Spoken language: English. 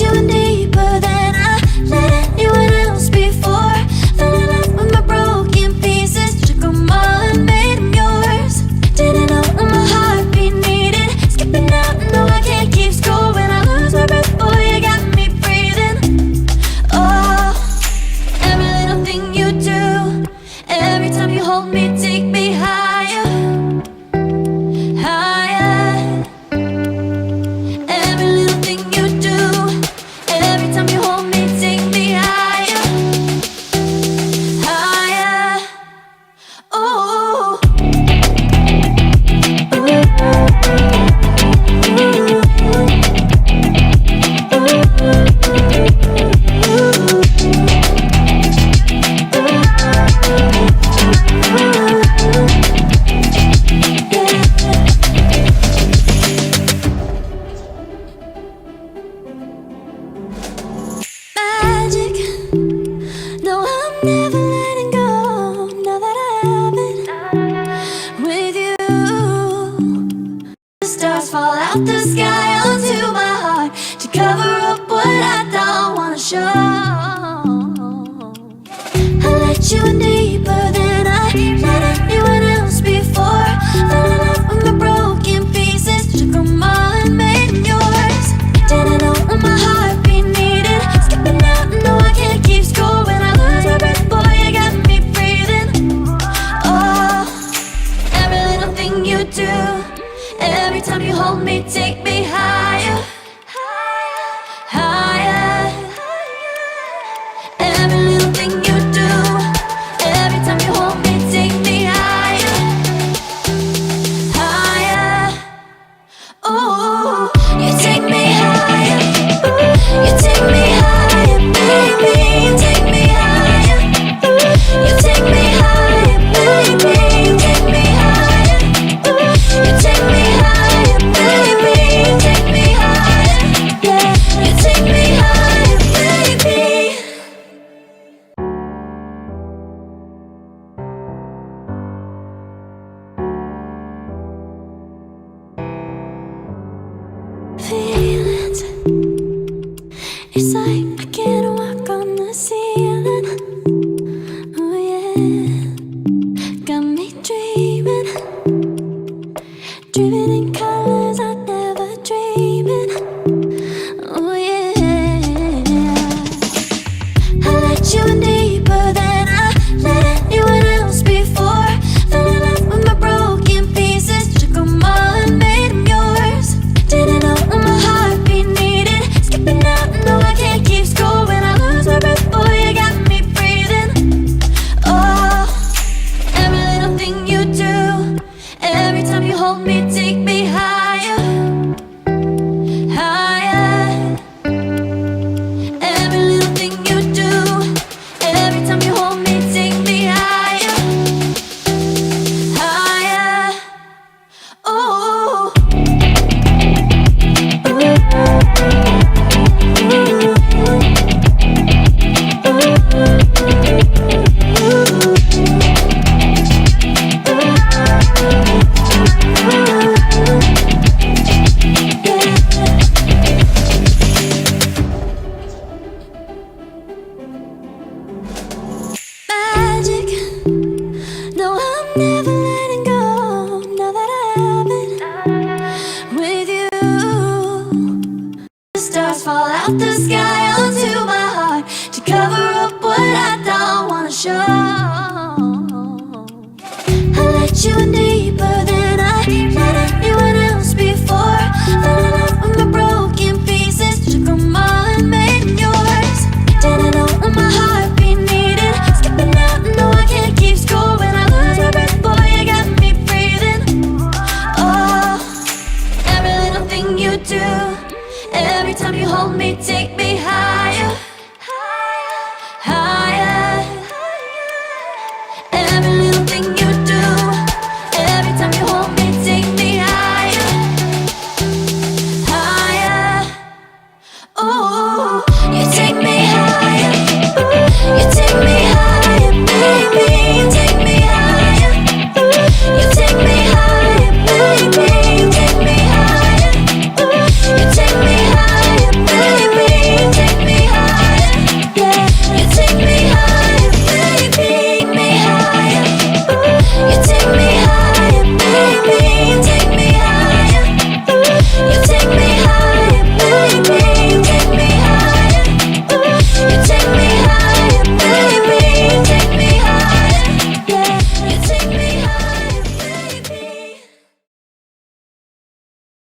you in deeper than I let anyone else before. Fell in love with my broken pieces, took them all and made them yours. Didn't know what my heartbeat needed, skipping out, no I can't keep score. When I lose my breath, boy, you got me breathing. Oh, every little thing you do, every time you hold me, take me higher, higher. Every little thing you do, every time you hold me, take me higher, higher. Oh, magic. No, I'm never letting go. Now that I have it with you, the stars fall out the sky onto my heart to cover up what I don't wanna show. I let you in deeper than I let anyone else before. Fell in love with my broken pieces, took them all and made them yours. Didn't know what my heartbeat needed, skipping out, no I can't keep score. When I lose my breath, boy, you got me breathing. Oh, every little thing you do, every time you hold me, take me higher, higher. Every little thing you do, every time you hold me, take me higher, higher. Oh, you take me higher, you take me higher, baby, you take me higher, you take me higher, baby, you take me higher, you take me higher, baby, you take me higher, yeah, you take me higher, baby. Feelings, it's like I can't walk on the ceiling. Oh yeah, got me dreaming, dreaming in colors I never dreamed in. Oh yeah, I let you in deeper than I let anyone else before. Fell in love with my broken pieces, took them all and made them yours. Didn't know what my heartbeat needed, skipping out, no I can't keep score. When I lose my breath, boy, you got me breathing. Oh, every little thing you do, every time you hold me, take me higher, higher. Every little thing you do, every time you hold me, take me higher, higher. Oh, magic. No, I'm never letting go. Now that I have it with you, the stars fall out the sky onto my heart to cover up what I don't wanna show. I let you in deeper